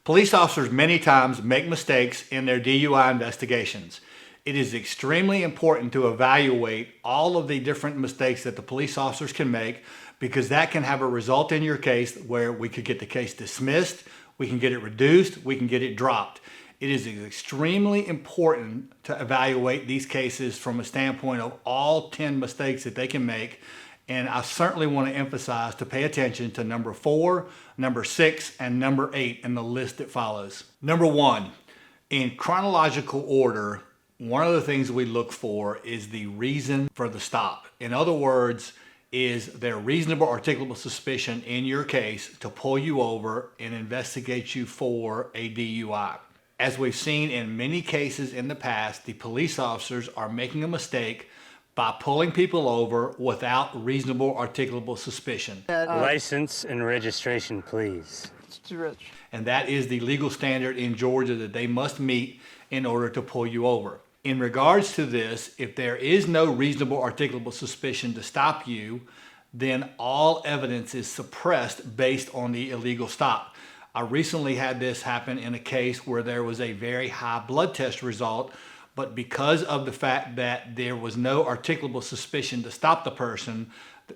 Police officers many times make mistakes in their DUI investigations. It is extremely important to evaluate all of the different mistakes that the police officers can make, because that can have a result in your case where we could get the case dismissed, we can get it reduced, we can get it dropped. It is extremely important to evaluate these cases from a standpoint of all 10 mistakes that they can make. And I certainly want to emphasize to pay attention to number 4, number 6, and number 8 in the list that follows. Number 1, in chronological order, one of the things we look for is the reason for the stop. In other words, is there reasonable articulable suspicion in your case to pull you over and investigate you for a DUI? As we've seen in many cases in the past, the police officers are making a mistake by pulling people over without reasonable articulable suspicion. License and registration, please. It's too rich. And that is the legal standard in Georgia that they must meet in order to pull you over. In regards to this, if there is no reasonable articulable suspicion to stop you, then all evidence is suppressed based on the illegal stop. I recently had this happen in a case where there was a very high blood test result, but because of the fact that there was no articulable suspicion to stop the person,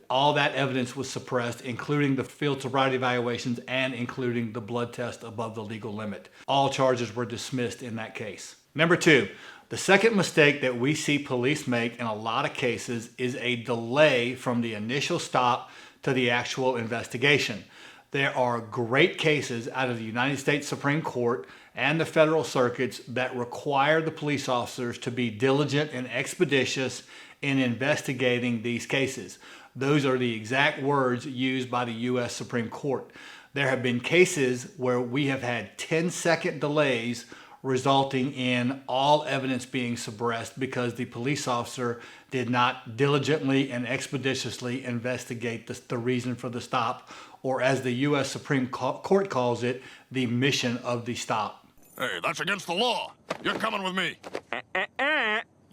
all that evidence was suppressed, including the field sobriety evaluations and including the blood test above the legal limit. All charges were dismissed in that case. Number 2, the second mistake that we see police make in a lot of cases is a delay from the initial stop to the actual investigation. There are great cases out of the United States Supreme Court and the federal circuits that require the police officers to be diligent and expeditious in investigating these cases. Those are the exact words used by the U.S. Supreme Court. There have been cases where we have had 10-second delays resulting in all evidence being suppressed because the police officer did not diligently and expeditiously investigate the reason for the stop, or as the U.S. Supreme Court calls it, the mission of the stop. Hey, that's against the law. You're coming with me.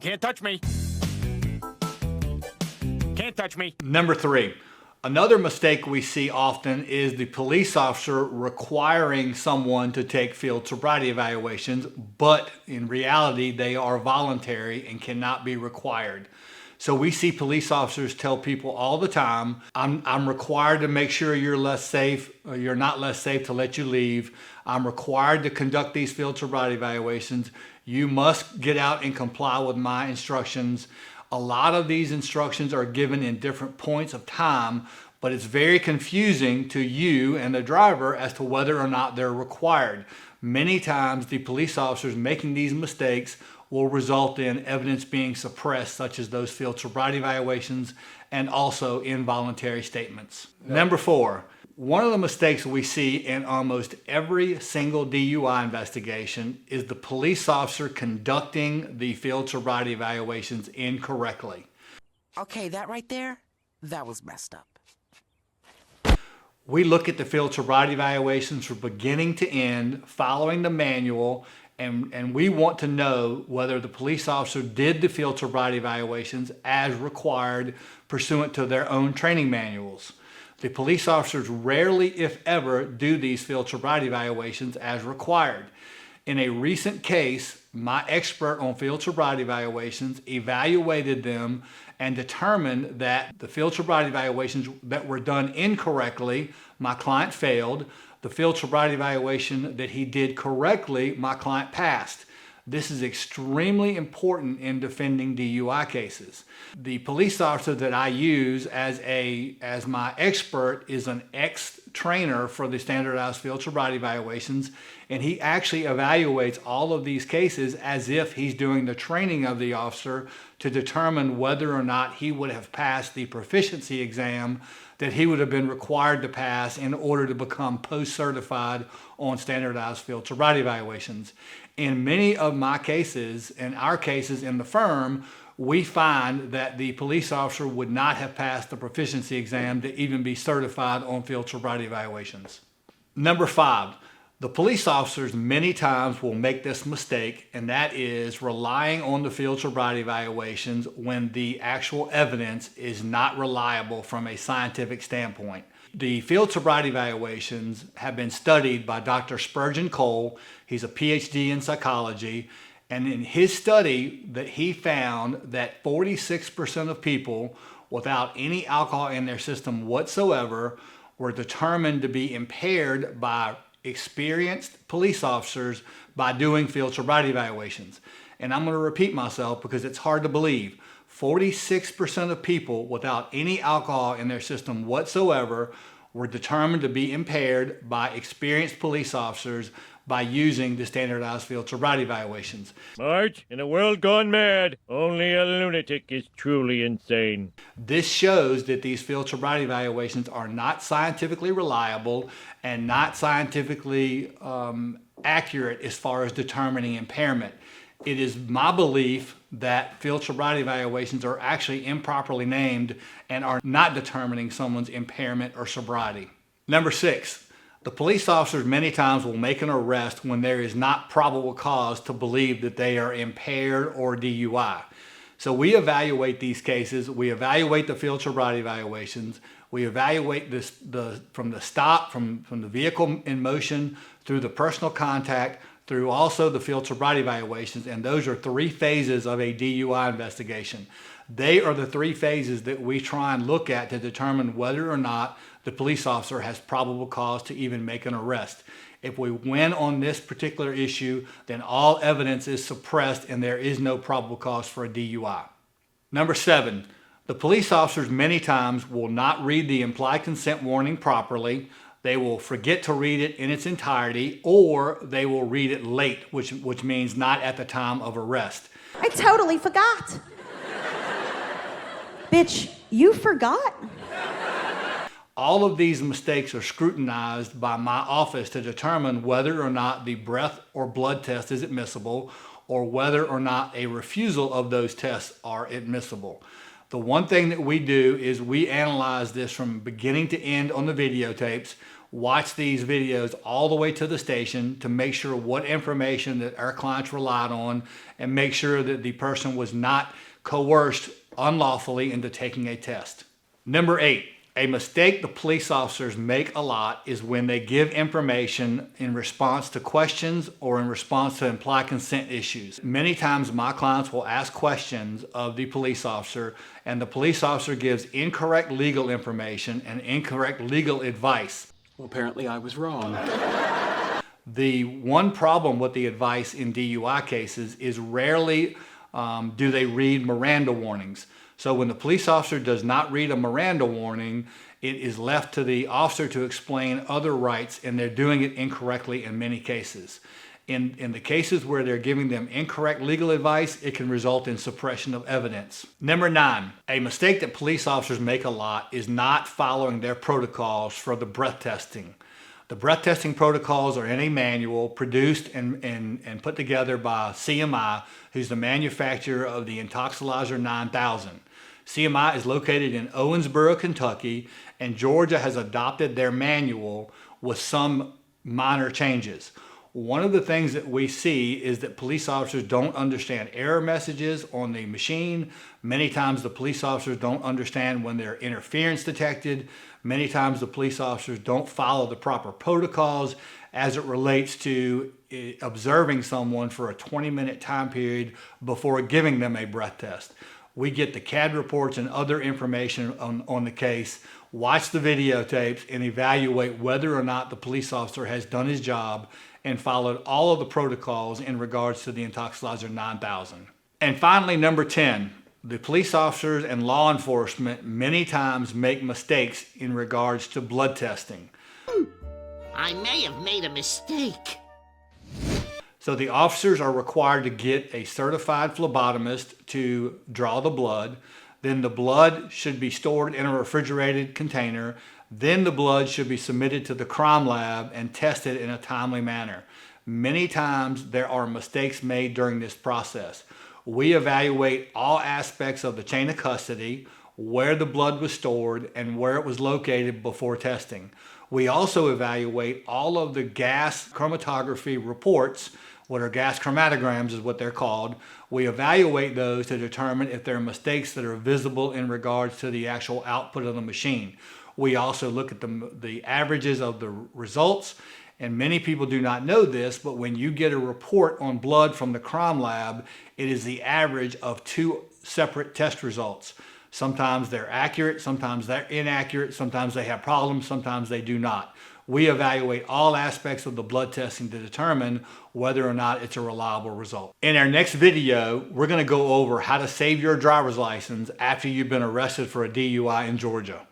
Can't touch me. Can't touch me. Number 3, another mistake we see often is the police officer requiring someone to take field sobriety evaluations, but in reality, they are voluntary and cannot be required. So we see police officers tell people all the time, I'm required to make sure you're less safe, or you're not less safe to let you leave. I'm required to conduct these field sobriety evaluations. You must get out and comply with my instructions. A lot of these instructions are given in different points of time, but it's very confusing to you and the driver as to whether or not they're required. Many times the police officers making these mistakes will result in evidence being suppressed, such as those field sobriety evaluations and also involuntary statements. Number 4, one of the mistakes we see in almost every single DUI investigation is the police officer conducting the field sobriety evaluations incorrectly. Okay, that right there, that was messed up. We look at the field sobriety evaluations from beginning to end, following the manual, and we want to know whether the police officer did the field sobriety evaluations as required pursuant to their own training manuals. The police officers rarely, if ever, do these field sobriety evaluations as required. In a recent case, my expert on field sobriety evaluations evaluated them and determined that the field sobriety evaluations that were done incorrectly, my client failed. The field sobriety evaluation that he did correctly, my client passed. This is extremely important in defending DUI cases. The police officer that I use as my expert is an ex-trainer for the standardized field sobriety evaluations, and he actually evaluates all of these cases as if he's doing the training of the officer to determine whether or not he would have passed the proficiency exam that he would have been required to pass in order to become post-certified on standardized field sobriety evaluations. In many of my cases, in our cases in the firm, we find that the police officer would not have passed the proficiency exam to even be certified on field sobriety evaluations. Number 5, the police officers many times will make this mistake, and that is relying on the field sobriety evaluations when the actual evidence is not reliable from a scientific standpoint. The field sobriety evaluations have been studied by Dr. Spurgeon Cole. He's a PhD in psychology. And in his study, that he found that 46% of people without any alcohol in their system whatsoever were determined to be impaired by experienced police officers by doing field sobriety evaluations. And I'm going to repeat myself because it's hard to believe. 46% of people without any alcohol in their system whatsoever were determined to be impaired by experienced police officers by using the standardized field sobriety evaluations. Marge, in a world gone mad, only a lunatic is truly insane. This shows that these field sobriety evaluations are not scientifically reliable and not scientifically accurate as far as determining impairment. It is my belief that field sobriety evaluations are actually improperly named and are not determining someone's impairment or sobriety. Number 6. The police officers many times will make an arrest when there is not probable cause to believe that they are impaired or DUI. So we evaluate these cases, we evaluate the field sobriety evaluations, we evaluate from the stop, from the vehicle in motion, through the personal contact, through also the field sobriety evaluations, and those are 3 phases of a DUI investigation. They are the 3 phases that we try and look at to determine whether or not the police officer has probable cause to even make an arrest. If we win on this particular issue, then all evidence is suppressed and there is no probable cause for a DUI. Number 7, the police officers many times will not read the implied consent warning properly. They will forget to read it in its entirety, or they will read it late, which means not at the time of arrest. I totally forgot. Bitch, you forgot? All of these mistakes are scrutinized by my office to determine whether or not the breath or blood test is admissible or whether or not a refusal of those tests are admissible. The one thing that we do is we analyze this from beginning to end on the videotapes, watch these videos all the way to the station to make sure what information that our clients relied on and make sure that the person was not coerced unlawfully into taking a test. Number 8. A mistake the police officers make a lot is when they give information in response to questions or in response to implied consent issues. Many times my clients will ask questions of the police officer and the police officer gives incorrect legal information and incorrect legal advice. Well, apparently I was wrong. The one problem with the advice in DUI cases is rarely do they read Miranda warnings. So when the police officer does not read a Miranda warning, it is left to the officer to explain other rights, and they're doing it incorrectly in many cases. In the cases where they're giving them incorrect legal advice, it can result in suppression of evidence. Number 9, a mistake that police officers make a lot is not following their protocols for the breath testing. The breath testing protocols are in a manual produced and put together by CMI, who's the manufacturer of the Intoxilizer 9000. CMI is located in Owensboro, Kentucky, and Georgia has adopted their manual with some minor changes. One of the things that we see is that police officers don't understand error messages on the machine. Many times the police officers don't understand when there's interference detected. Many times the police officers don't follow the proper protocols as it relates to observing someone for a 20-minute time period before giving them a breath test. We get the CAD reports and other information on the case, watch the videotapes, and evaluate whether or not the police officer has done his job and followed all of the protocols in regards to the Intoxilizer 9000. And finally, number 10, the police officers and law enforcement many times make mistakes in regards to blood testing. I may have made a mistake. So the officers are required to get a certified phlebotomist to draw the blood. Then the blood should be stored in a refrigerated container. Then the blood should be submitted to the crime lab and tested in a timely manner. Many times there are mistakes made during this process. We evaluate all aspects of the chain of custody, where the blood was stored, and where it was located before testing. We also evaluate all of the gas chromatography reports, what are gas chromatograms is what they're called. We evaluate those to determine if there are mistakes that are visible in regards to the actual output of the machine. We also look at the averages of the results. And many people do not know this, but when you get a report on blood from the crime lab, it is the average of 2 separate test results. Sometimes they're accurate, sometimes they're inaccurate, sometimes they have problems, sometimes they do not. We evaluate all aspects of the blood testing to determine whether or not it's a reliable result. In our next video, we're going to go over how to save your driver's license after you've been arrested for a DUI in Georgia.